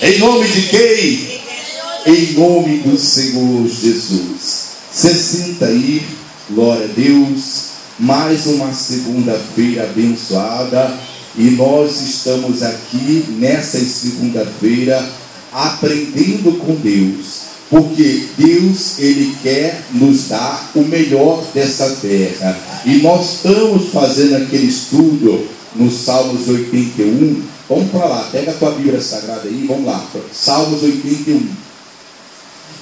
Em nome de quem? Em nome do Senhor Jesus. Você senta aí, glória a Deus. Mais uma segunda-feira abençoada. E nós estamos aqui nessa segunda-feira aprendendo com Deus. Porque Deus, Ele quer nos dar o melhor dessa terra. E nós estamos fazendo aquele estudo no Salmos 81. Vamos para lá, pega a tua Bíblia Sagrada aí, vamos lá. Salmos 81.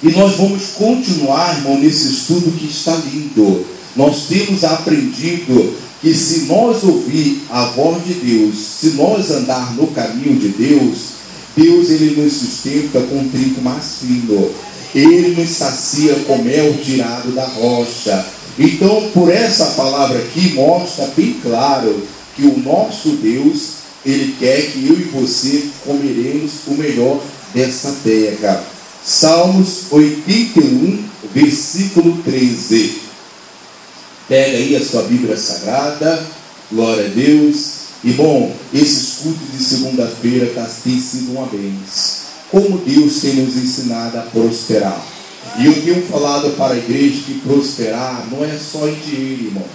E nós vamos continuar, irmão, nesse estudo que está lindo. Nós temos aprendido que se nós ouvir a voz de Deus, se nós andar no caminho de Deus, Deus, Ele nos sustenta com um trigo mais fino. Ele nos sacia com mel tirado da rocha. Então, por essa palavra aqui, mostra bem claro que o nosso Deus, Ele quer que eu e você comeremos o melhor dessa terra. Salmos 81, versículo 13. Pega aí a sua Bíblia Sagrada, glória a Deus. E bom, esse culto de segunda-feira tem sido uma bênção. Como Deus tem nos ensinado a prosperar. E eu tenho falado para a igreja que prosperar não é só em dinheiro, irmão.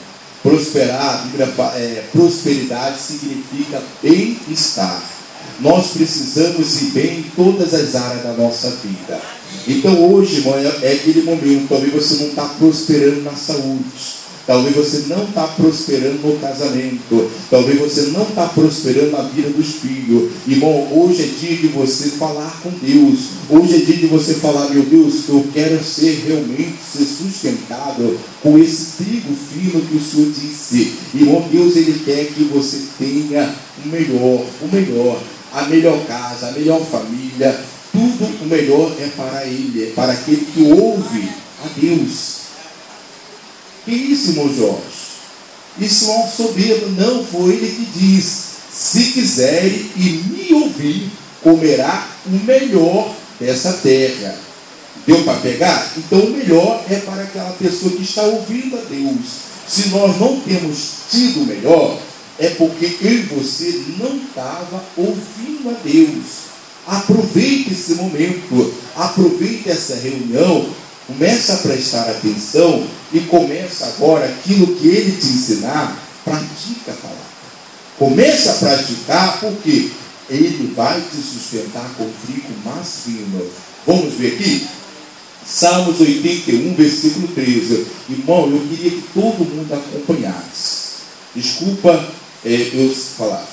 Prosperar, prosperidade significa bem-estar. Nós precisamos ir bem em todas as áreas da nossa vida. Então hoje, irmão, é aquele momento. Talvez você não está prosperando na saúde. Talvez você não está prosperando no casamento. Talvez você não está prosperando na vida dos filhos. Irmão, hoje é dia de você falar com Deus. Hoje é dia de você falar: meu Deus, eu quero realmente ser sustentado com esse trigo fino que o Senhor disse. Irmão, Deus, Ele quer que você tenha o melhor, a melhor casa, a melhor família. Tudo o melhor é para Ele, é para aquele que ouve a Deus. Que isso, irmão Jorge? Isso é um soberbo. Não, foi Ele que diz: se quiserem e me ouvir, comerá o melhor dessa terra. Deu para pegar? Então o melhor é para aquela pessoa que está ouvindo a Deus. Se nós não temos tido o melhor, é porque eu e você não estava ouvindo a Deus. Aproveite esse momento, aproveite essa reunião. Começa a prestar atenção e começa agora aquilo que Ele te ensinar. Pratica a palavra. Começa a praticar, porque Ele vai te sustentar com trigo mais fino. Vamos ver aqui? Salmos 81, versículo 13. Irmão, eu queria que todo mundo acompanhasse. Desculpa eu falar.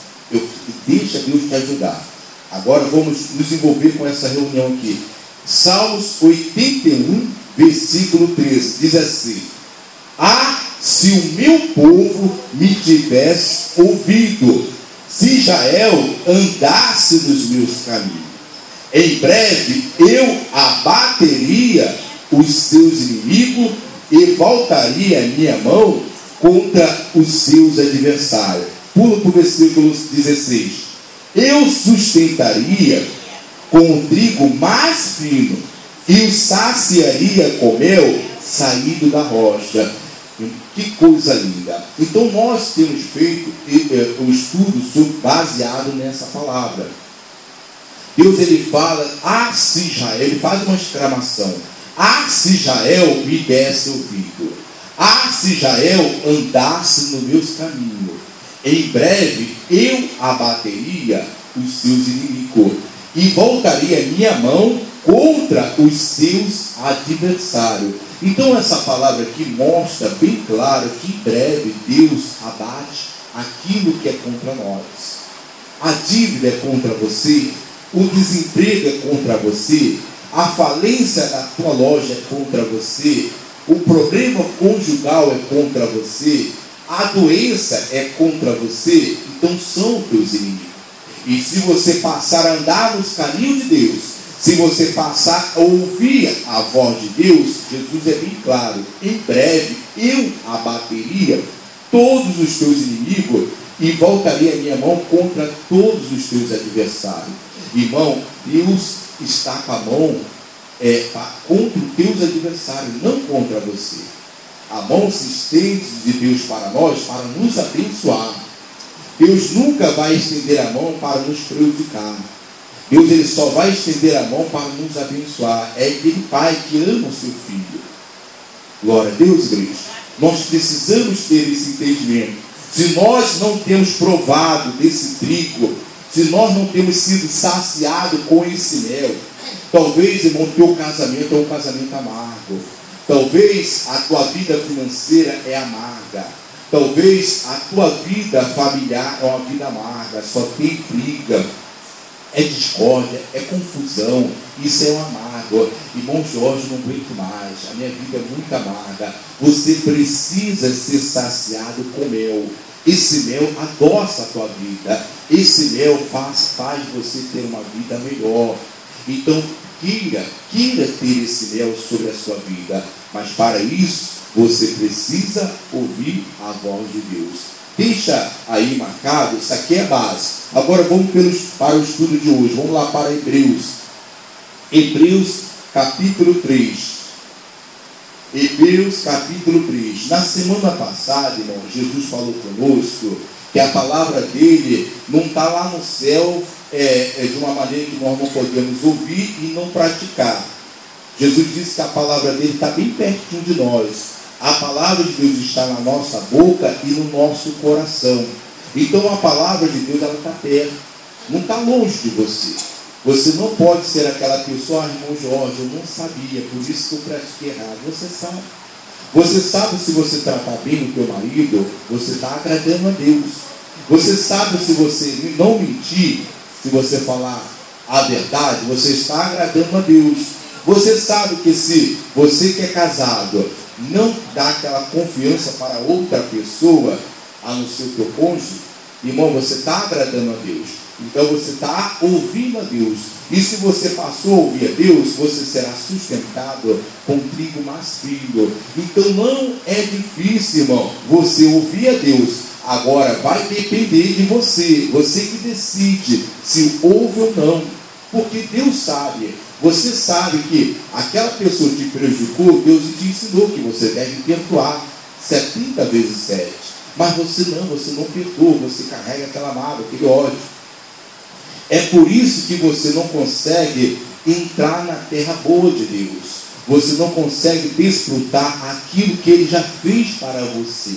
Deixa Deus te ajudar. Agora vamos nos envolver com essa reunião aqui. Salmos 81, versículo 13, diz assim: se o meu povo me tivesse ouvido, se Israel andasse nos meus caminhos, em breve eu abateria os seus inimigos e voltaria a minha mão contra os seus adversários. Pula para o versículo 16. Eu sustentaria com o trigo mais fino e o saciaria com mel saído da rocha. Que coisa linda! Então nós temos feito o estudo baseado nessa palavra. Deus, Ele fala: se Israel, Ele faz uma exclamação: se Israel me desse ouvido, se Israel andasse nos meus caminhos, em breve eu abateria os seus inimigos e voltaria minha mão contra os seus adversários. Então essa palavra aqui mostra bem claro que em breve Deus abate aquilo que é contra nós. A dívida é contra você, o desemprego é contra você, a falência da tua loja é contra você, o problema conjugal é contra você, a doença é contra você. Então são teus inimigos. E se você passar a andar nos caminhos de Deus, se você passar a ouvir a voz de Deus, Jesus é bem claro: em breve eu abateria todos os teus inimigos e voltaria a minha mão contra todos os teus adversários. Irmão, Deus está com a mão contra os teus adversários, não contra você. A mão se estende de Deus para nós, para nos abençoar. Deus nunca vai estender a mão para nos prejudicar. Deus ele só vai estender a mão para nos abençoar. É aquele pai que ama o seu filho. Glória a Deus, igreja. Nós precisamos ter esse entendimento. Se nós não temos provado desse trigo, se nós não temos sido saciados com esse mel, talvez, irmão, teu casamento é um casamento amargo. Talvez a tua vida financeira é amarga. Talvez a tua vida familiar é uma vida amarga. Só tem briga, é discórdia, é confusão. Isso é um amargo. Irmão Jorge, não aguento mais. A minha vida é muito amarga. Você precisa ser saciado com mel. Esse mel adoça a tua vida. Esse mel faz você ter uma vida melhor. Então, queira ter esse mel sobre a sua vida. Mas para isso, você precisa ouvir a voz de Deus. Deixa aí marcado, isso aqui é a base. Agora vamos para o estudo de hoje. Vamos lá para Hebreus. Hebreus capítulo 3. Hebreus capítulo 3. Na semana passada, irmão, Jesus falou conosco que a palavra dele não está lá no céu de uma maneira que nós não podemos ouvir e não praticar. Jesus disse que a palavra dele está bem pertinho de nós. A palavra de Deus está na nossa boca e no nosso coração. Então a palavra de Deus está perto, não está longe de você. Você não pode ser aquela pessoa, irmão Jorge, eu não sabia, por isso que eu pratiquei errado. Você sabe. Você sabe se você tratar bem o teu marido, você está agradando a Deus. Você sabe se você não mentir, se você falar a verdade, você está agradando a Deus. Você sabe que se você que é casado não dá aquela confiança para outra pessoa, a não ser o teu cônjuge, irmão, você está agradando a Deus. Então você está ouvindo a Deus. E se você passou a ouvir a Deus, você será sustentado com trigo mais fino. Então não é difícil, irmão, você ouvir a Deus. Agora vai depender de você. Você que decide se ouve ou não. Porque Deus sabe. Você sabe que aquela pessoa que te prejudicou, Deus te ensinou que você deve perdoar 70 vezes 7. Mas você não perdoa, você carrega aquela mágoa, aquele ódio. É por isso que você não consegue entrar na terra boa de Deus. Você não consegue desfrutar aquilo que Ele já fez para você.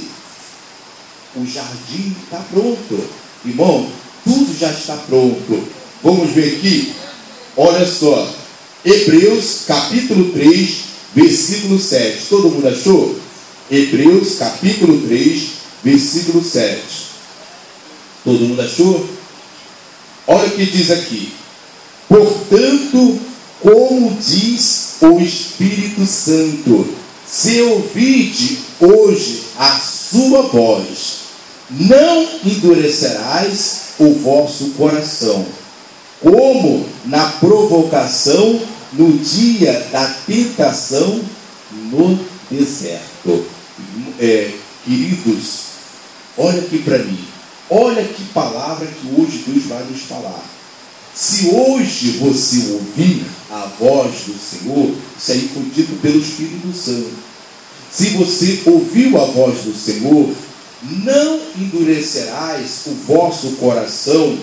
O jardim está pronto. Irmão, tudo já está pronto. Vamos ver aqui. Olha só. Hebreus capítulo 3, versículo 7. Todo mundo achou? Hebreus capítulo 3, versículo 7. Todo mundo achou? Olha o que diz aqui. Portanto, como diz o Espírito Santo, se ouvirdes hoje a sua voz, não endurecerás o vosso coração, como na provocação no dia da tentação no deserto. Queridos, olha aqui para mim. Olha que palavra que hoje Deus vai nos falar. Se hoje você ouvir a voz do Senhor, isso aí foi dito pelo Espírito Santo. Se você ouviu a voz do Senhor, não endurecerás o vosso coração,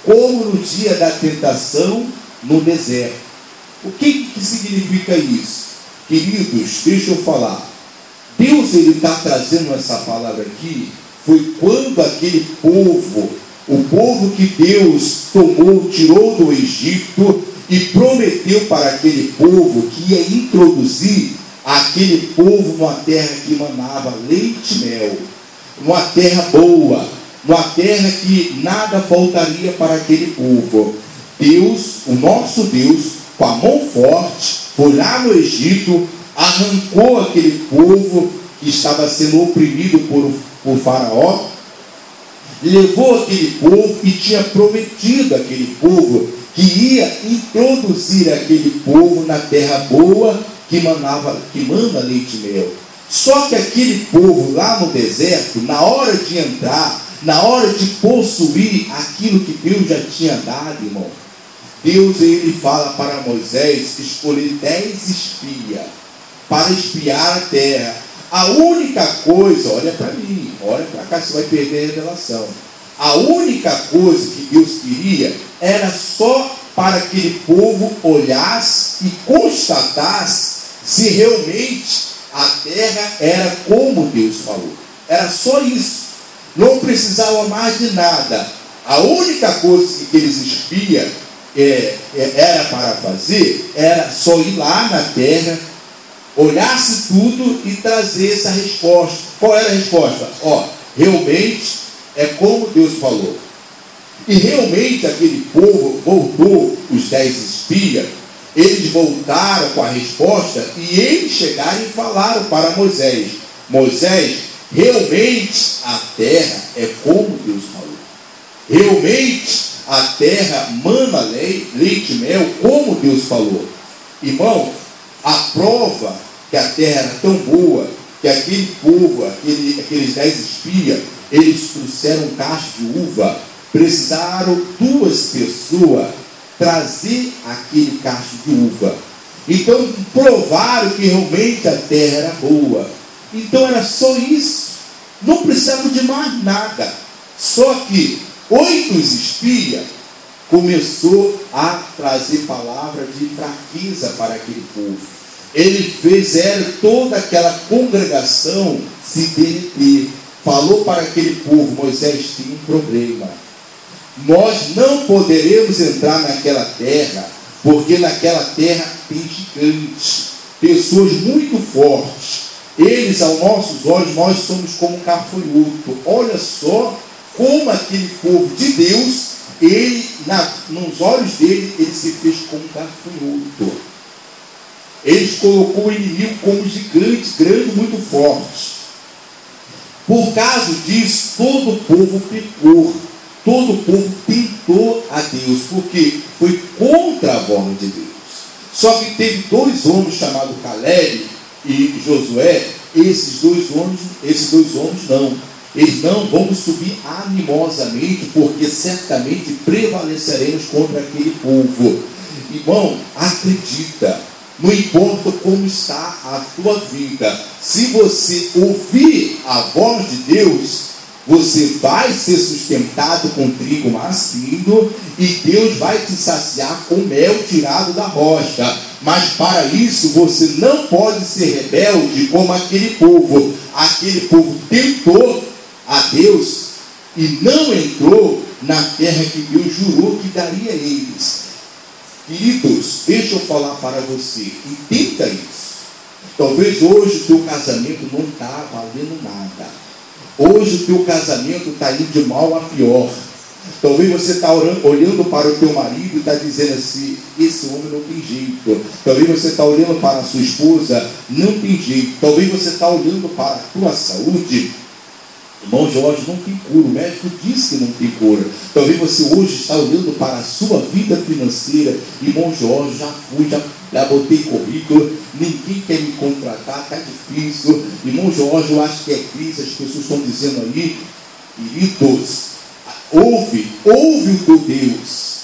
como no dia da tentação no deserto. O que significa isso? Queridos, deixa eu falar. Deus está trazendo essa palavra aqui, foi quando aquele povo, o povo que Deus tirou do Egito e prometeu para aquele povo que ia introduzir aquele povo numa terra que manava leite e mel, numa terra boa, numa terra que nada faltaria para aquele povo. Deus, o nosso Deus, com a mão forte, foi lá no Egito, arrancou aquele povo que estava sendo oprimido por Faraó, levou aquele povo e tinha prometido aquele povo que ia introduzir aquele povo na terra boa que manda leite e mel. Só que aquele povo lá no deserto, na hora de entrar, na hora de possuir aquilo que Deus já tinha dado, irmão, Deus ele fala para Moisés escolher 10 espias para espiar a terra. A única coisa, olha para mim, olha para cá, você vai perder a revelação. A única coisa que Deus queria era só para que aquele povo olhasse e constatasse se realmente a terra era como Deus falou. Era só isso. Não precisava mais de nada. A única coisa que aqueles espias era para fazer, era só ir lá na terra, olhasse tudo e trazer essa resposta. Qual era a resposta? Realmente é como Deus falou. E realmente aquele povo voltou, os 10 espias, eles voltaram com a resposta e eles chegaram e falaram para Moisés: Moisés, realmente a terra é como Deus falou. Realmente a terra mana leite e mel como Deus falou. Irmão, a prova que a terra era tão boa, que aquele povo, aqueles 10 espias, eles trouxeram um cacho de uva. Precisaram 2 pessoas trazer aquele cacho de uva. Então provaram que realmente a terra era boa. Então era só isso. Não precisavam de mais nada. Só que 8 espias começou a trazer palavra de fraqueza para aquele povo. Eles fizeram toda aquela congregação se derreter. Falou para aquele povo: Moisés, tem um problema. Nós não poderemos entrar naquela terra, porque naquela terra tem gigantes, pessoas muito fortes. Eles, aos nossos olhos, nós somos como gafanhoto. Olha só como aquele povo de Deus, nos olhos dele, ele se fez como gafanhoto. Ele colocou o inimigo como gigante, grande, muito forte. Por causa disso, todo o povo pecou. Todo o povo tentou a Deus, porque foi contra a voz de Deus. Só que teve 2 homens chamados Caleb e Josué. Esses dois homens não. Eles não vão subir animosamente, porque certamente prevaleceremos contra aquele povo. Irmão, acredita, não importa como está a tua vida, se você ouvir a voz de Deus, você vai ser sustentado com trigo macio e Deus vai te saciar com mel tirado da rocha. Mas para isso você não pode ser rebelde como aquele povo. Aquele povo tentou a Deus e não entrou na terra que Deus jurou que daria a eles. Queridos, deixa eu falar para você, entenda isso. Talvez hoje o teu casamento não está valendo nada. Hoje o teu casamento está indo de mal a pior. Talvez você está olhando para o teu marido e está dizendo assim: esse homem não tem jeito. Talvez você está olhando para a sua esposa, não tem jeito. Talvez você está olhando para a tua saúde. Irmão Jorge, não tem cura. O médico disse que não tem cura. Talvez você hoje está olhando para a sua vida financeira. Irmão Jorge, já fui, já botei currículo, ninguém quer me contratar, está difícil. Irmão Jorge, eu acho que é crise, as pessoas estão dizendo aí. Queridos, ouve o teu Deus.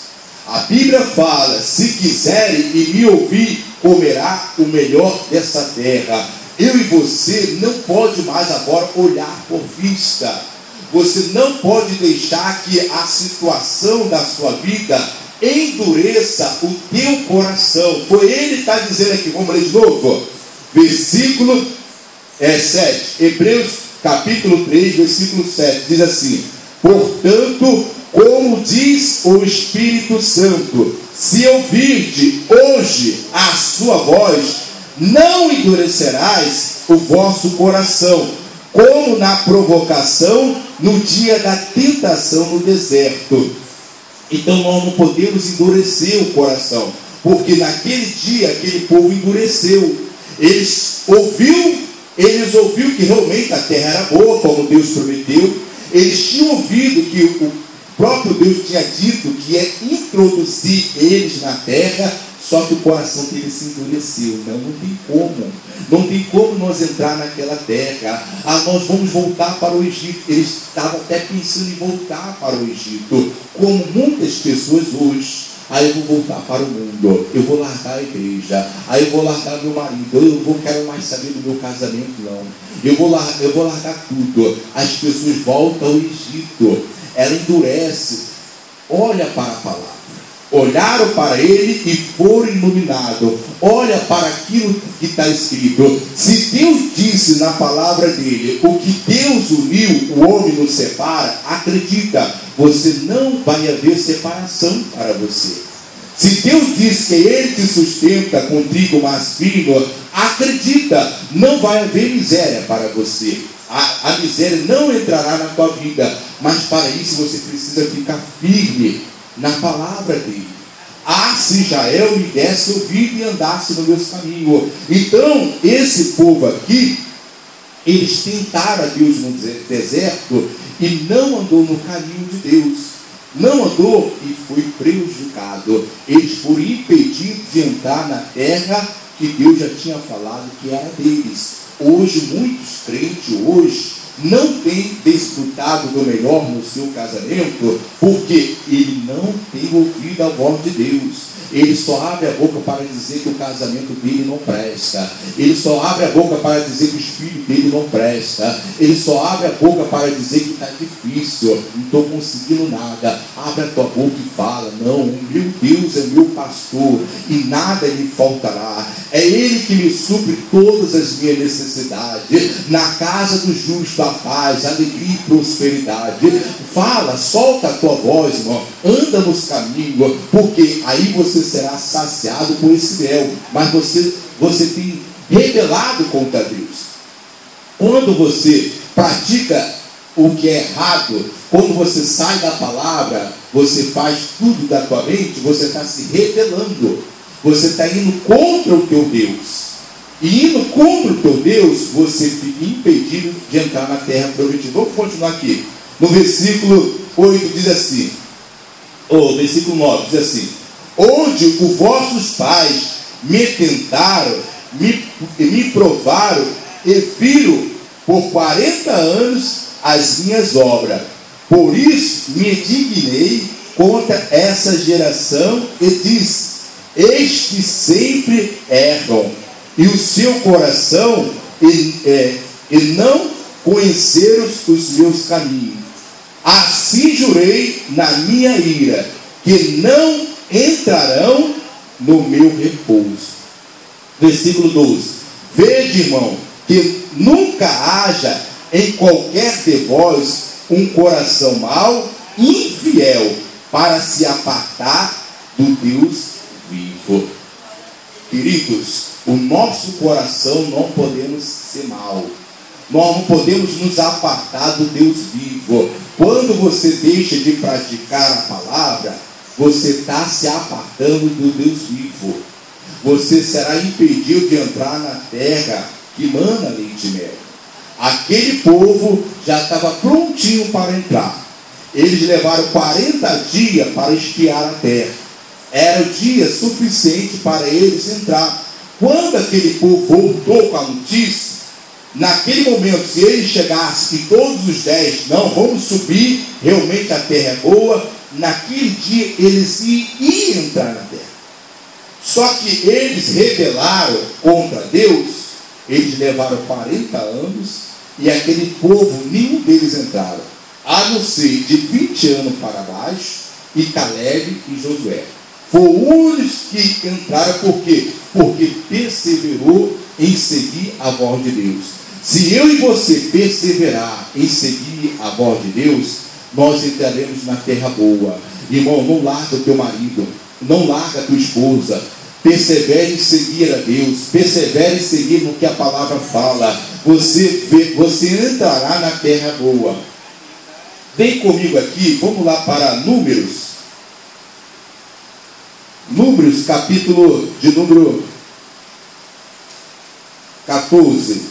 A Bíblia fala: se quiserem e me ouvir, comerá o melhor dessa terra. Eu e você não pode mais agora olhar por vista. Você não pode deixar que a situação da sua vida endureça o teu coração. Foi ele que está dizendo aqui, vamos ler de novo. Versículo 7. Hebreus capítulo 3, versículo 7. Diz assim: portanto, como diz o Espírito Santo, se ouvirdes hoje a sua voz, não endurecerás o vosso coração, como na provocação no dia da tentação no deserto. Então nós não podemos endurecer o coração, porque naquele dia aquele povo endureceu. Eles ouviram que realmente a terra era boa, como Deus prometeu. Eles tinham ouvido que o próprio Deus tinha dito que ia introduzir eles na terra. Só que o coração dele se endureceu. Não tem como. Não tem como nós entrar naquela terra. Nós vamos voltar para o Egito. Eles estavam até pensando em voltar para o Egito, como muitas pessoas hoje. Eu vou voltar para o mundo. Eu vou largar a igreja. Eu vou largar meu marido. Eu não quero mais saber do meu casamento, não. Eu vou largar tudo. As pessoas voltam ao Egito. Ela endurece. Olha para a palavra. olharam para ele e foram iluminados. Olha para aquilo que está escrito. Se Deus disse na palavra dele, o que Deus uniu, o homem não separa, acredita, você não vai haver separação para você. Se Deus diz que Ele te sustenta com trigo mais fino, acredita, não vai haver miséria para você. A miséria não entrará na tua vida, mas para isso você precisa ficar firme na palavra dele. Se Israel me desse ouvido e andasse nos meus caminhos. Então, esse povo aqui, eles tentaram a Deus no deserto e não andou no caminho de Deus. Não andou e foi prejudicado. Eles foram impedidos de entrar na terra que Deus já tinha falado que era deles. Hoje, muitos crentes não têm desfrutado do melhor no seu casamento, porque ele não tem ouvido a voz de Deus. Ele só abre a boca para dizer que o casamento dele não presta. Ele só abre a boca para dizer que os filhos dele não prestam. Ele só abre a boca para dizer que está difícil, não estou conseguindo nada. Abre a tua boca e fala: não, o meu Deus é meu pastor e nada lhe faltará. É Ele que me supre todas as minhas necessidades. Na casa do justo a paz, alegria e prosperidade. Fala, solta a tua voz, irmão. Anda nos caminhos, porque aí você será saciado por esse mel. Mas você tem rebelado contra Deus. Quando você pratica o que é errado, quando você sai da palavra, você faz tudo da tua mente, você está se rebelando. Você está indo contra o teu Deus. E indo contra o teu Deus, você fica impedido de entrar na terra prometida. Vamos continuar aqui. No versículo 8 diz assim, versículo 9 diz assim: onde os vossos pais me tentaram, me provaram e viram por 40 anos as minhas obras. Por isso me indignei contra essa geração e disse: estes sempre erram, e o seu coração e não conheceram os meus caminhos. Assim jurei na minha ira, que não entrarão no meu repouso. Versículo 12: vede, irmão, que nunca haja em qualquer de vós um coração mau, infiel, para se apartar do Deus vivo. Queridos, o nosso coração não podemos ser mau. Nós não podemos nos apartar do Deus vivo. Quando você deixa de praticar a palavra, você está se apartando do Deus vivo. Você será impedido de entrar na terra que mana leite e mel. Aquele povo já estava prontinho para entrar. Eles levaram 40 dias para espiar a terra. Era o dia suficiente para eles entrar. Quando aquele povo voltou com a notícia, naquele momento, se eles chegassem e todos os 10, não, vamos subir, realmente a terra é boa, naquele dia eles iam entrar na terra. Só que eles rebelaram contra Deus, eles levaram 40 anos e aquele povo, nenhum deles entraram, a não ser de 20 anos para baixo, e Caleb e Josué. Foram os únicos que entraram. Por quê? Porque perseverou em seguir a voz de Deus. Se eu e você perseverar em seguir a voz de Deus, nós entraremos na terra boa. Irmão, não larga o teu marido, não larga a tua esposa. Persevere em seguir a Deus, persevere em seguir no que a palavra fala. Você entrará na terra boa. Vem comigo aqui, vamos lá para Números. Números, capítulo de número 14.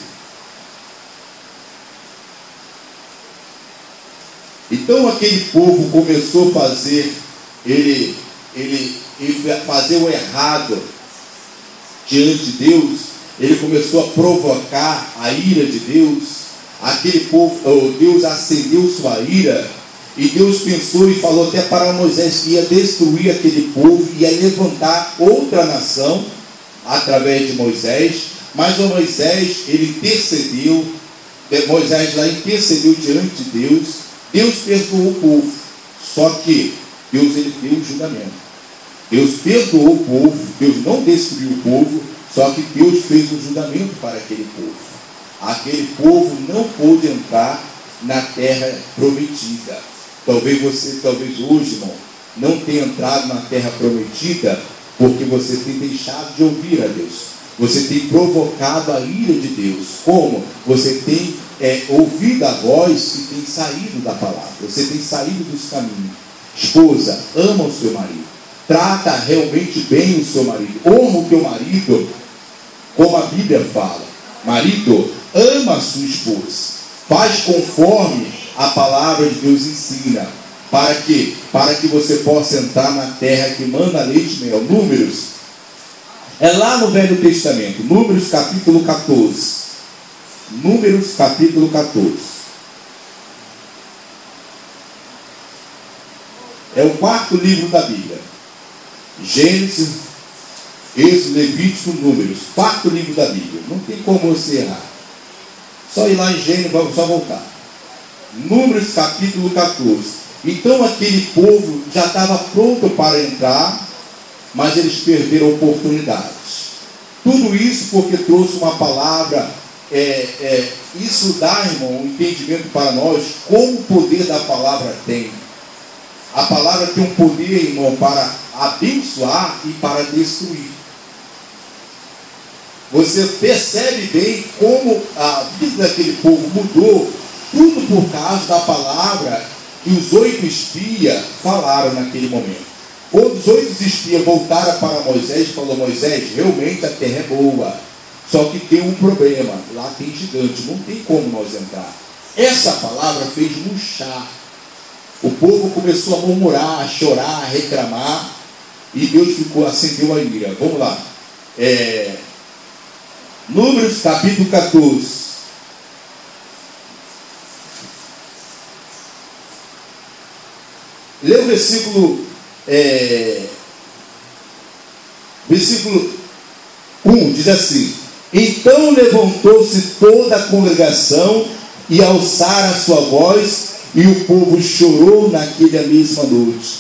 Então aquele povo começou a fazer, ele fazer o errado diante de Deus. Ele começou a provocar a ira de Deus. Aquele povo, Deus acendeu sua ira, e Deus pensou e falou até para Moisés que ia destruir aquele povo, ia levantar outra nação através de Moisés. Mas o Moisés, ele intercedeu, Moisés lá intercedeu diante de Deus. Deus perdoou o povo, só que Deus, ele deu o julgamento. Deus perdoou o povo, Deus não destruiu o povo, só que Deus fez um julgamento para aquele povo. Aquele povo não pôde entrar na terra prometida. Talvez hoje, irmão, não tenha entrado na terra prometida porque você tem deixado de ouvir a Deus. Você tem provocado a ira de Deus. Como? Você tem ouvido a voz e tem saído da palavra. Você tem saído dos caminhos. Esposa, ama o seu marido. Trata realmente bem o seu marido. Honra o teu marido, como a Bíblia fala. Marido, ama a sua esposa. Faz conforme a palavra de Deus ensina. Para quê? Para que você possa entrar na terra que manda leite e mel. Números. É lá no Velho Testamento. Números capítulo 14. Números capítulo 14. É o quarto livro da Bíblia. Gênesis, Êxodo, Levítico, Números. Quarto livro da Bíblia. Não tem como você errar. Só ir lá em Gênesis, vamos só voltar. Números capítulo 14. Então aquele povo já estava pronto para entrar, mas eles perderam oportunidades. Tudo isso porque trouxe uma palavra. Isso dá, irmão, um entendimento para nós como o poder da palavra tem. A palavra tem um poder, irmão, para abençoar e para destruir. Você percebe bem como a vida daquele povo mudou, tudo por causa da palavra que os 8 espias falaram naquele momento. Quando os 8 espias voltaram para Moisés e falou: Moisés, realmente a terra é boa, só que tem um problema, lá tem gigante, não tem como nós entrar. Essa palavra fez murchar. O povo começou a murmurar, a chorar, a reclamar, e Deus acendeu a ira. Vamos lá. Números capítulo 14. Lê o versículo 1, diz assim: Então levantou-se toda a congregação e alçaram a sua voz, e o povo chorou naquela mesma noite.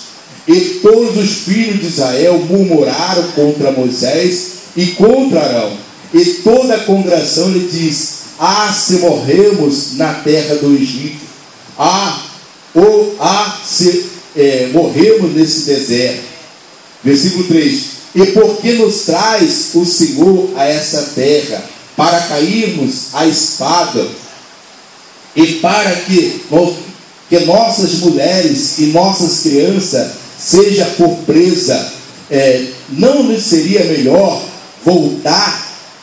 E todos os filhos de Israel murmuraram contra Moisés e contra Arão. E toda a congregação lhe disse: se morremos na terra do Egito, se morremos nesse deserto. Versículo 3: E por que nos traz o Senhor a essa terra, para cairmos à espada, e para que nossas mulheres e nossas crianças sejam por presa? Não nos seria melhor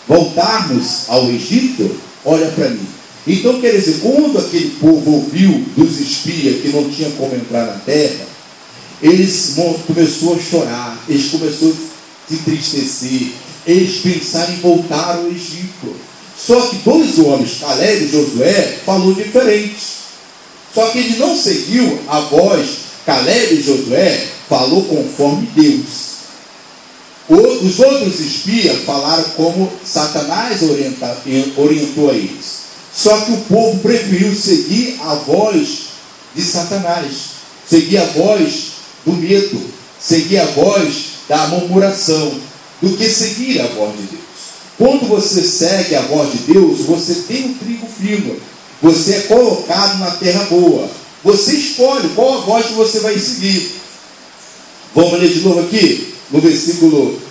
voltarmos ao Egito? Olha para mim. Então, quer dizer, quando aquele povo ouviu dos espias que não tinha como entrar na terra, eles começaram a chorar, eles começaram a se entristecer, eles pensaram em voltar ao Egito. Só que 2 homens, Caleb e Josué, falou diferente. Só que ele não seguiu a voz. Caleb e Josué falou conforme Deus. Os outros espias falaram como Satanás orientou a eles. Só que o povo preferiu seguir a voz de Satanás, seguir a voz do medo, seguir a voz da murmuração, do que seguir a voz de Deus. Quando você segue a voz de Deus, você tem um trigo fino, você é colocado na terra boa, você escolhe qual a voz que você vai seguir. Vamos ler de novo aqui, no versículo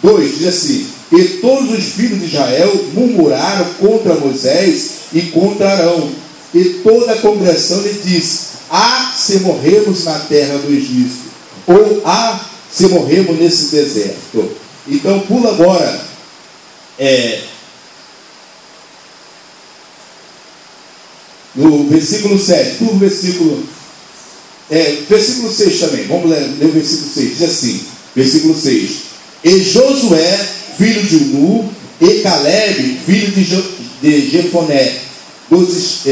2, diz assim: E todos os filhos de Israel murmuraram contra Moisés e contra Arão, e toda a congregação lhe disse: se morremos na terra do Egito, ou se morremos nesse deserto. Então pula agora no versículo 7, versículo 6 também, vamos ler o versículo 6, diz assim, versículo 6: E Josué, filho de Nun, e Caleb, filho de Jefoné, dos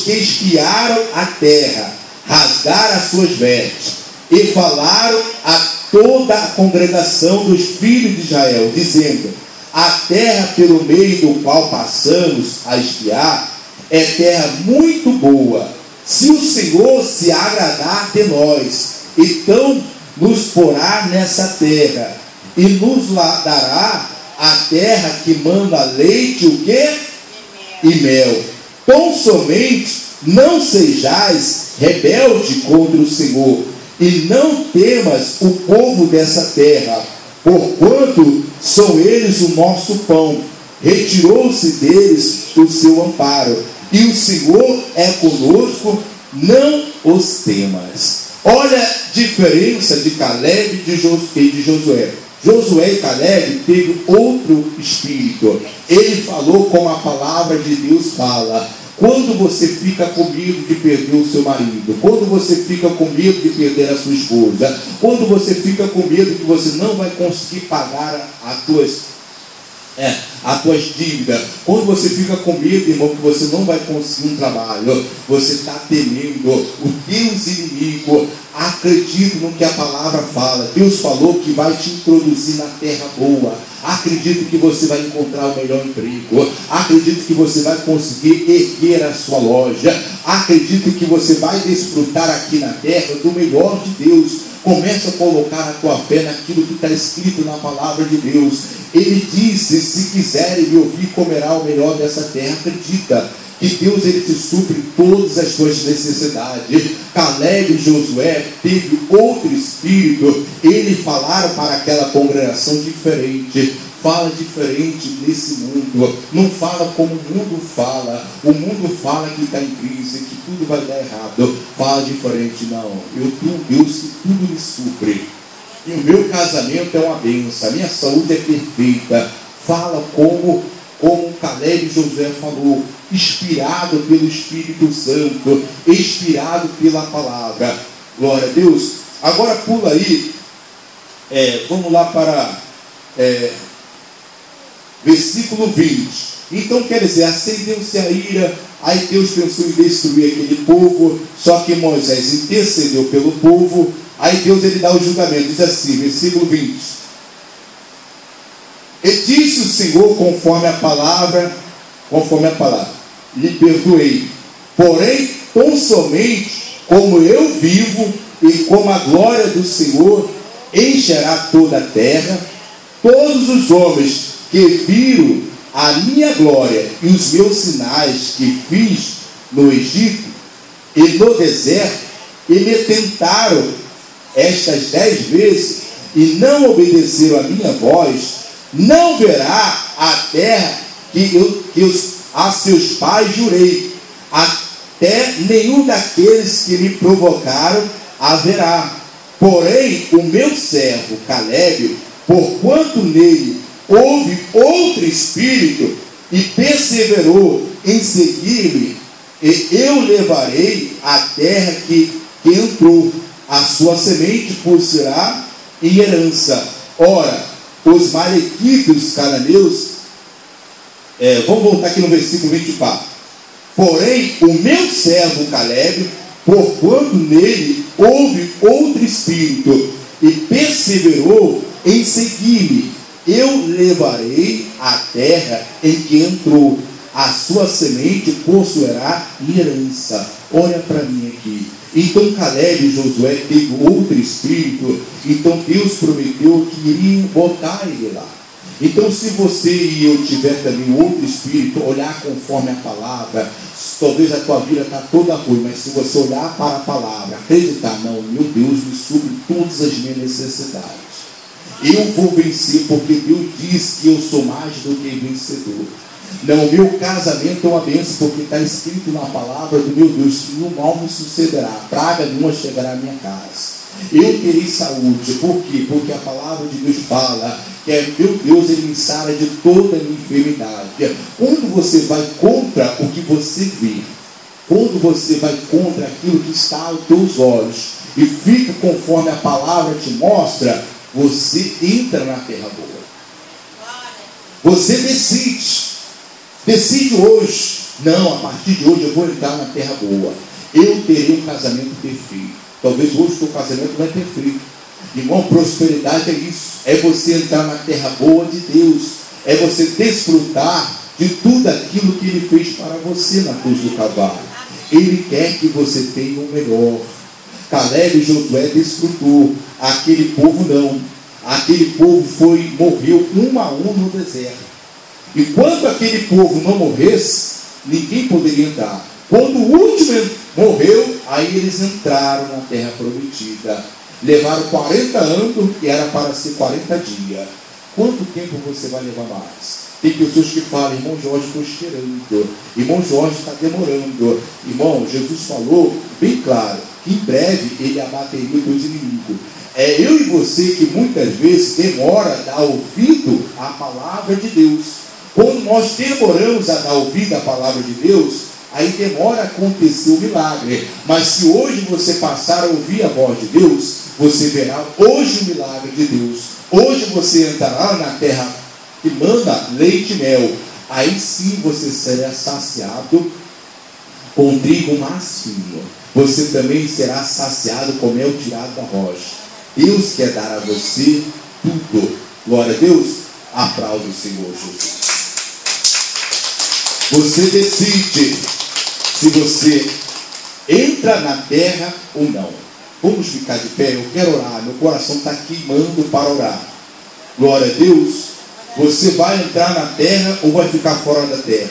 que espiaram a terra, rasgaram as suas vestes, e falaram a toda a congregação dos filhos de Israel, dizendo: A terra pelo meio do qual passamos a espiar é terra muito boa. Se o Senhor se agradar de nós, então nos porá nessa terra e nos dará a terra que manda leite, o quê? E mel. Tão somente não sejais rebelde contra o Senhor, e não temas o povo dessa terra, porquanto são eles o nosso pão. Retirou-se deles o seu amparo, e o Senhor é conosco, não os temas. Olha a diferença de Caleb e de Josué. Josué e Caleb teve outro espírito. Ele falou como a palavra de Deus fala. Quando você fica com medo de perder o seu marido, quando você fica com medo de perder a sua esposa, quando você fica com medo que você não vai conseguir pagar as tuas dívidas, quando você fica com medo, irmão, que você não vai conseguir um trabalho, você está temendo o Deus inimigo. Acredite no que a palavra fala. Deus falou que vai te introduzir na terra boa. Acredito que você vai encontrar o melhor emprego. Acredito que você vai conseguir erguer a sua loja. Acredito que você vai desfrutar aqui na terra do melhor de Deus. Começa a colocar a tua fé naquilo que está escrito na palavra de Deus. Ele disse: se quiserem me ouvir, comerá o melhor dessa terra. Acredita que Deus, ele te supre todas as tuas necessidades. Caleb e Josué teve outro espírito. Eles falaram para aquela congregação diferente. Fala diferente nesse mundo. Não fala como o mundo fala. O mundo fala que está em crise, que tudo vai dar errado. Fala diferente. Não, eu tenho um Deus que tudo me supre. E o meu casamento é uma bênção. A minha saúde é perfeita. Fala como Caleb e Josué falou, inspirado pelo Espírito Santo, inspirado pela palavra. Glória a Deus. Agora pula aí, vamos lá para versículo 20. Então quer dizer, acendeu-se a ira, aí Deus pensou em destruir aquele povo, só que Moisés intercedeu pelo povo, aí Deus, ele dá o julgamento. Diz assim, versículo 20. E disse o Senhor conforme a palavra, lhe perdoei. Porém, tão somente como eu vivo e como a glória do Senhor encherá toda a terra, todos os homens que viram a minha glória e os meus sinais que fiz no Egito e no deserto, e me tentaram estas 10 vezes e não obedeceram a minha voz, não verá a terra a seus pais jurei, até nenhum daqueles que me provocaram haverá. Porém, o meu servo Caleb, porquanto nele houve outro espírito, e perseverou em seguir-me, e eu levarei a terra que entrou, a sua semente possuirá em herança. Ora, os malequitas cananeus, vamos voltar aqui no versículo 24. Porém, o meu servo Caleb, porquanto nele houve outro espírito, e perseverou em seguir-me, eu levarei a terra em que entrou, a sua semente possuirá em herança. Olha para mim aqui. Então Caleb e Josué teve outro espírito. Então Deus prometeu que iria botar ele lá. Então, se você e eu tiver também outro espírito, olhar conforme a palavra, talvez a tua vida está toda ruim, mas se você olhar para a palavra, acreditar, não, meu Deus me supre todas as minhas necessidades. Eu vou vencer, porque Deus diz que eu sou mais do que vencedor. Não, meu casamento é uma bênção, porque está escrito na palavra do meu Deus que nenhum mal me sucederá, praga nenhuma chegará à minha casa. Eu terei saúde. Por quê? Porque a palavra de Deus fala que meu Deus, ele me sara de toda a minha enfermidade. Quando você vai contra o que você vê, quando você vai contra aquilo que está aos teus olhos e fica conforme a palavra te mostra, você entra na terra boa. Você decide hoje, não, a partir de hoje eu vou entrar na terra boa, eu terei um casamento perfeito. Talvez hoje o teu casamento não é perfeito. Irmão, prosperidade é isso, é você entrar na terra boa de Deus, é você desfrutar de tudo aquilo que Ele fez para você na cruz do Calvário. Ele quer que você tenha o melhor. Caleb e Josué desfrutou. Aquele povo não. Aquele povo morreu um a um no deserto. E quando aquele povo não morresse, ninguém poderia entrar. Quando o último morreu, aí eles entraram na terra prometida. Levaram 40 anos e era para ser 40 dias. Quanto tempo você vai levar mais? Tem pessoas que falam: irmão Jorge, estou esperando. Irmão Jorge está demorando. Irmão, Jesus falou bem claro que em breve ele abateria os teus inimigos. É eu e você que muitas vezes demora a dar ouvido à palavra de Deus. Quando nós demoramos a dar ouvido à palavra de Deus, aí demora a acontecer o milagre. Mas se hoje você passar a ouvir a voz de Deus, você verá hoje o milagre de Deus. Hoje você entrará na terra que manda leite e mel. Aí sim você será saciado com trigo mais fino. Você também será saciado com mel tirado da rocha. Deus quer dar a você tudo. Glória a Deus. Aplaude o Senhor Jesus. Você decide se você entra na terra ou não. Vamos ficar de pé. Eu quero orar. Meu coração está queimando para orar. Glória a Deus. Você vai entrar na terra ou vai ficar fora da terra?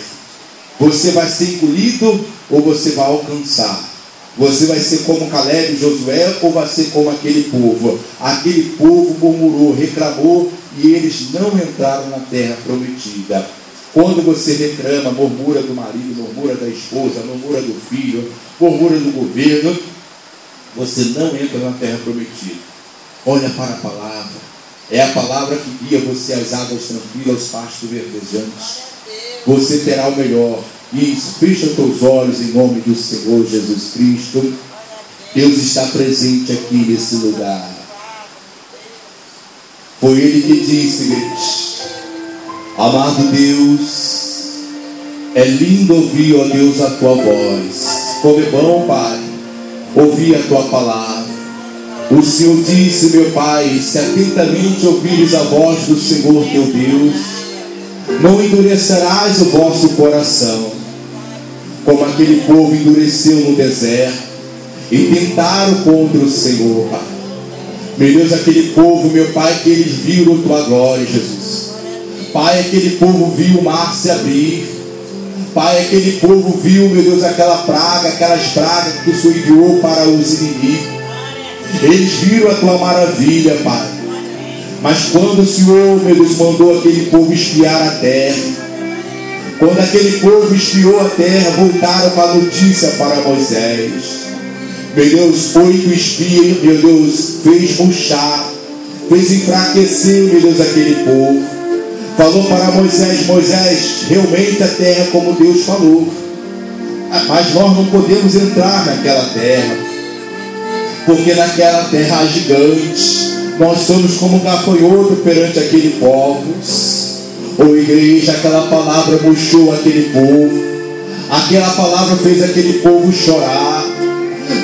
Você vai ser engolido ou você vai alcançar? Você vai ser como Caleb e Josué ou vai ser como aquele povo? Aquele povo murmurou, reclamou e eles não entraram na terra prometida. Quando você reclama, murmura do marido, murmura da esposa, murmura do filho, murmura do governo, você não entra na terra prometida. Olha para a palavra. É a palavra que guia você às águas tranquilas, aos pastos verdejantes. Você terá o melhor. Isso, fecha os teus olhos em nome do Senhor Jesus Cristo. Deus está presente aqui nesse lugar. Foi Ele que disse, igreja: amado Deus, é lindo ouvir, ó Deus, a tua voz. Como é bom, Pai, ouvir a tua palavra. O Senhor disse, meu Pai, se atentamente ouvires a voz do Senhor teu Deus, não endurecerás o vosso coração, como aquele povo endureceu no deserto e tentaram contra o Senhor, Pai. Meu Deus, aquele povo, meu Pai, que eles viram tua glória, Jesus. Pai, aquele povo viu o mar se abrir. Pai, aquele povo viu, meu Deus, aquela praga, aquelas pragas que o Senhor enviou para os inimigos. Eles viram a tua maravilha, Pai. Mas quando o Senhor, meu Deus, mandou aquele povo espiar a terra, quando aquele povo espiou a terra, voltaram com a notícia para Moisés. Meu Deus, 8 espias, meu Deus, fez murchar, fez enfraquecer, meu Deus, aquele povo. Falou para Moisés: Moisés, realmente a terra como Deus falou, mas nós não podemos entrar naquela terra, porque naquela terra há gigantes. Nós somos como um gafanhoto perante aquele povo. Ô igreja, aquela palavra murchou aquele povo. Aquela palavra fez aquele povo chorar.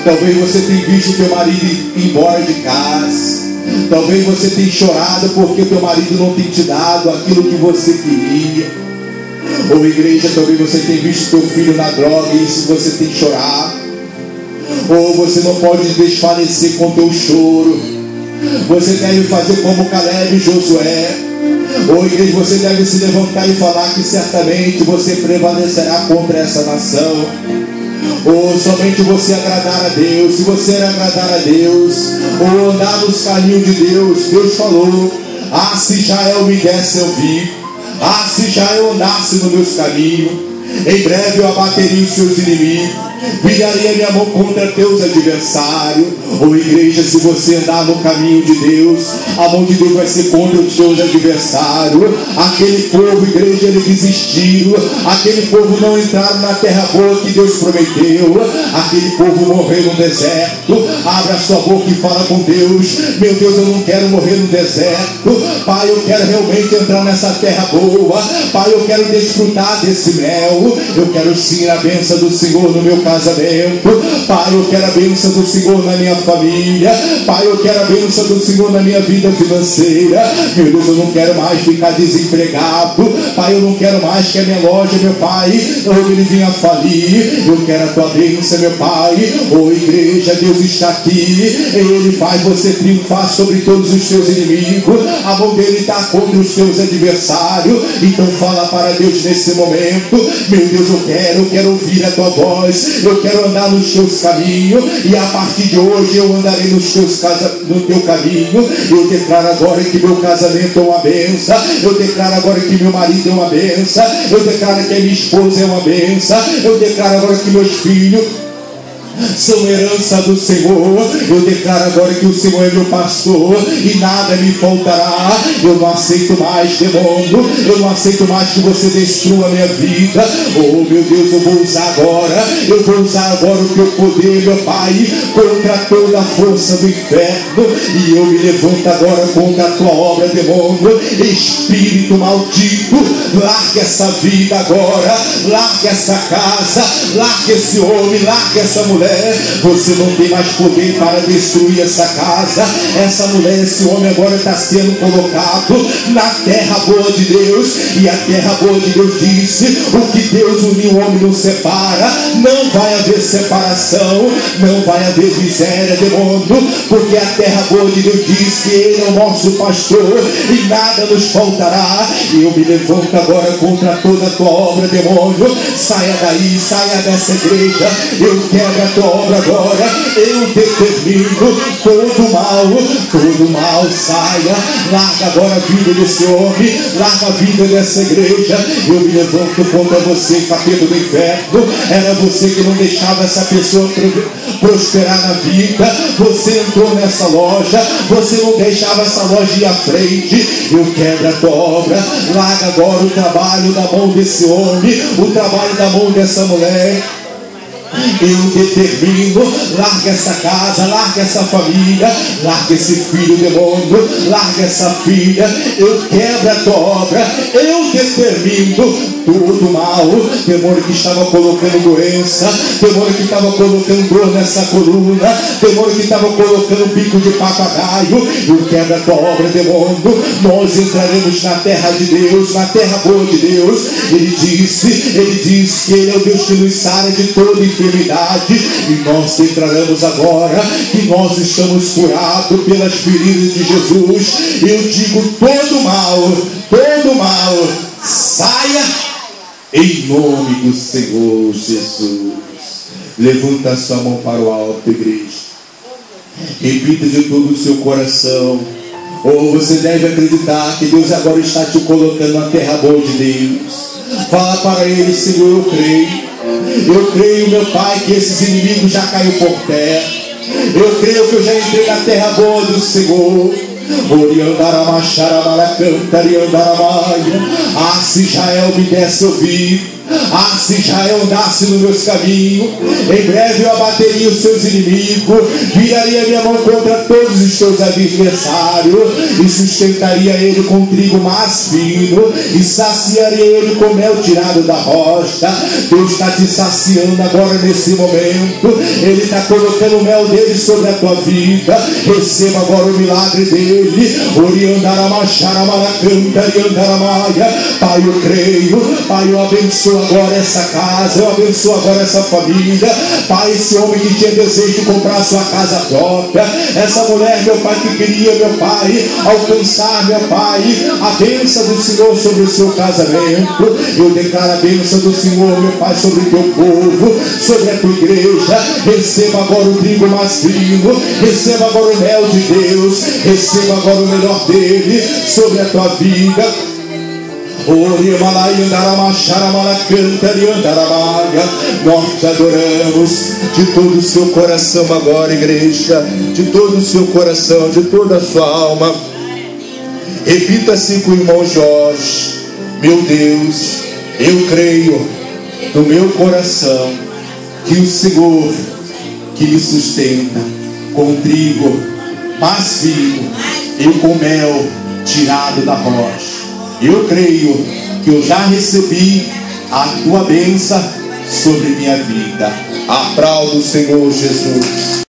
Talvez você tenha visto teu marido ir embora de casa. Talvez você tenha chorado porque teu marido não tem te dado aquilo que você queria. Ou igreja, talvez você tenha visto teu filho na droga e isso você tem chorado. Ou você não pode desfalecer com teu choro. Você deve fazer como Caleb e Josué. Ou igreja, você deve se levantar e falar que certamente você prevalecerá contra essa nação. Ou somente você agradar a Deus. Se você agradar a Deus, ou andar nos caminhos de Deus, Deus falou: ah, se Israel me desse ouvir, ah, se Israel andasse nos meus caminhos, em breve eu abateria os seus inimigos, viraria minha mão contra teus adversários. Ou igreja, se você andar no caminho de Deus, a mão de Deus vai ser contra os teus adversários. Aquele povo, igreja, ele desistiu. Aquele povo não entraram na terra boa que Deus prometeu. Aquele povo morreu no deserto. Abre a sua boca e fala com Deus: meu Deus, eu não quero morrer no deserto. Pai, eu quero realmente entrar nessa terra boa. Pai, eu quero desfrutar desse mel. Eu quero sim a bênção do Senhor no meu caminho. casamento. Pai, eu quero a bênção do Senhor na minha família. Pai, eu quero a bênção do Senhor na minha vida financeira. Meu Deus, eu não quero mais ficar desempregado. Pai, eu não quero mais que a minha loja, meu Pai, ele venha falir. Eu quero a tua bênção, meu Pai. Ô igreja, Deus está aqui. Ele faz você triunfar sobre todos os seus inimigos. A mão dele está contra os seus adversários. Então fala para Deus nesse momento. Meu Deus, eu quero ouvir a tua voz. Eu quero andar nos teus caminhos. E a partir de hoje eu andarei no teu caminho. Eu declaro agora que meu casamento é uma benção. Eu declaro agora que meu marido é uma benção. Eu declaro que a minha esposa é uma benção. Eu declaro agora que meus filhos são herança do Senhor. Eu declaro agora que o Senhor é meu pastor e nada me faltará. Eu não aceito mais demônio. Eu não aceito mais que você destrua a minha vida. Oh meu Deus, eu vou usar agora. Eu vou usar agora o teu poder, meu Pai, contra toda a força do inferno. E eu me levanto agora contra a tua obra, demônio. Espírito maldito, larga essa vida agora. Larga essa casa. Larga esse homem. Larga essa mulher. Você não tem mais poder para destruir essa casa. Essa mulher, esse homem agora está sendo colocado na terra boa de Deus. E a terra boa de Deus disse: o que Deus uniu, o homem não separa. Não vai haver separação. Não vai haver miséria, demônio. Porque a terra boa de Deus diz que Ele é o nosso pastor e nada nos faltará. E eu me levanto agora contra toda a tua obra, demônio. Saia daí, saia dessa igreja. Eu quebro a tua obra agora. Eu determino todo mal saia. Larga agora a vida desse homem. Larga a vida dessa igreja. Eu me levanto contra você, capeta do inferno. Era você que não deixava essa pessoa prosperar na vida. Você entrou nessa loja. Você não deixava essa loja ir à frente. Eu quebro a tua obra. Larga agora o trabalho da mão desse homem, o trabalho da mão dessa mulher. Eu determino, larga essa casa, larga essa família, larga esse filho, demônio, larga essa filha. Eu quebro a tua obra. Eu determino todo mal. Demônio que estava colocando doença, demônio que estava colocando dor nessa coluna, demônio que estava colocando bico de papagaio. Eu quebro a tua obra, demônio. Nós entraremos na terra de Deus, na terra boa de Deus. Ele disse que Ele é o Deus que nos sara de toda enfermidade. E nós declaramos agora que nós estamos curados pelas feridas de Jesus. Eu digo: todo mal saia em nome do Senhor Jesus. Levanta a sua mão para o alto, igreja. Repita de todo o seu coração. Ou você deve acreditar que Deus agora está te colocando na terra boa de Deus. Fala para Ele: Senhor, eu creio, meu Pai, que esses inimigos já caiu por terra. Eu creio que eu já entrei na terra boa do Senhor. Ah, se Israel me desse ouvido. Ah, se Israel andasse nos meus caminhos, em breve eu abateria os seus inimigos, viraria minha mão contra todos os seus adversários, e sustentaria ele com trigo mais fino, e saciaria ele com mel tirado da rocha. Deus está te saciando agora nesse momento. Ele está colocando o mel dele sobre a tua vida. Receba agora o milagre dele. Pai, eu creio. Pai, eu abençoo agora essa casa, eu abençoo agora essa família. Pai, esse homem que tinha desejo de comprar sua casa própria, essa mulher, meu Pai, que queria, meu Pai, alcançar, meu Pai, a bênção do Senhor sobre o seu casamento. Eu declaro a bênção do Senhor, meu Pai, sobre o teu povo, sobre a tua igreja. Receba agora o trigo mais fino, receba agora o mel de Deus, receba agora o melhor dele sobre a tua vida. Nós te adoramos de todo o seu coração agora, igreja, de todo o seu coração, de toda a sua alma. Repita assim com o irmão Jorge: meu Deus, eu creio no meu coração que o Senhor que me sustenta com trigo mais fino e com mel tirado da rocha. Eu creio que eu já recebi a tua bênção sobre minha vida. Aplauda o Senhor Jesus.